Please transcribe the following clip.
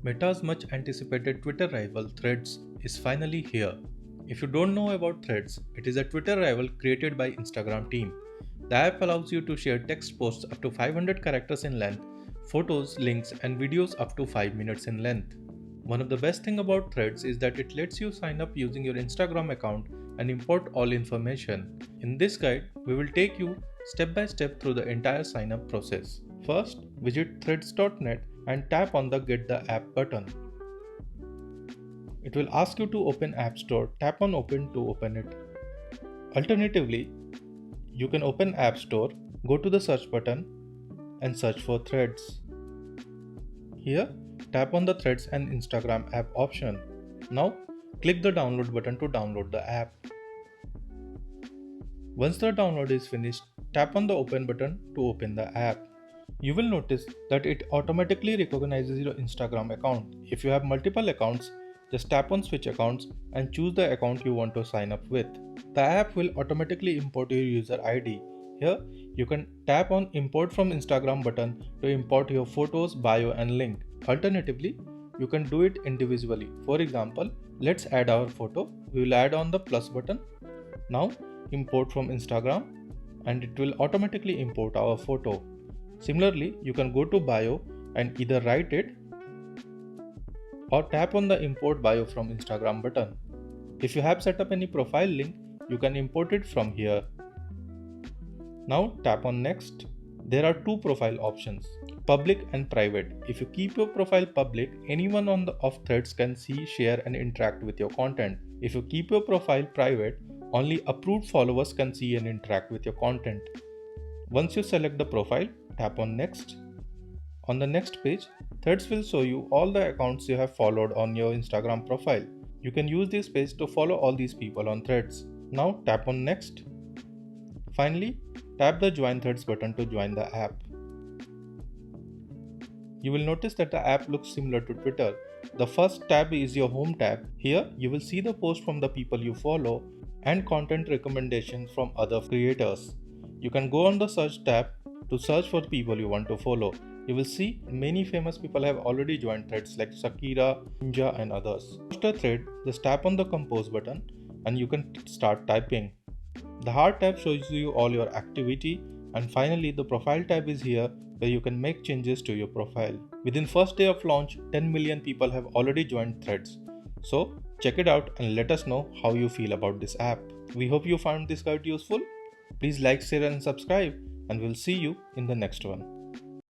Meta's much anticipated Twitter rival Threads is finally here. If you don't know about Threads, it is a Twitter rival created by Instagram team. The app allows you to share text posts up to 500 characters in length, photos, links, and videos up to 5 minutes in length. One of the best thing about Threads is that it lets you sign up using your Instagram account and import all information. In this guide, we will take you step by step through the entire sign up process. First, visit threads.net and tap on the Get the App button. It will ask you to open App Store. Tap on Open to open it. Alternatively, you can open App Store, go to the search button and search for Threads. Here, tap on the Threads and Instagram app option. Now, click the download button to download the app. Once the download is finished, tap on the Open button to open the app. You will notice that it automatically recognizes your Instagram account. If you have multiple accounts, just tap on Switch Accounts and choose the account you want to sign up with. The app will automatically import your user ID. Here, you can tap on Import from Instagram button to import your photos, bio and link. Alternatively, you can do it individually. For example, let's add our photo. We will add on the plus button. Now, import from Instagram and it will automatically import our photo. Similarly, you can go to bio and either write it or tap on the import bio from Instagram button. If you have set up any profile link, you can import it from here. Now tap on next. There are two profile options, public and private. If you keep your profile public, anyone of Threads can see, share and interact with your content. If you keep your profile private, only approved followers can see and interact with your content. Once you select the profile, tap on next. On the next page, Threads will show you all the accounts you have followed on your Instagram profile. You can use this page to follow all these people on Threads. Now tap on next. Finally, tap the Join Threads button to join the app. You will notice that the app looks similar to Twitter. The first tab is your home tab. Here, you will see the post from the people you follow and content recommendations from other creators. You can go on the search tab to search for people you want to follow. You will see many famous people have already joined Threads like Shakira, Ninja and others. After Thread, just tap on the Compose button and you can start typing. The Heart tab shows you all your activity, and finally the Profile tab is here where you can make changes to your profile. Within first day of launch, 10 million people have already joined Threads. So check it out and let us know how you feel about this app. We hope you found this guide useful. Please like, share and subscribe, and we'll see you in the next one.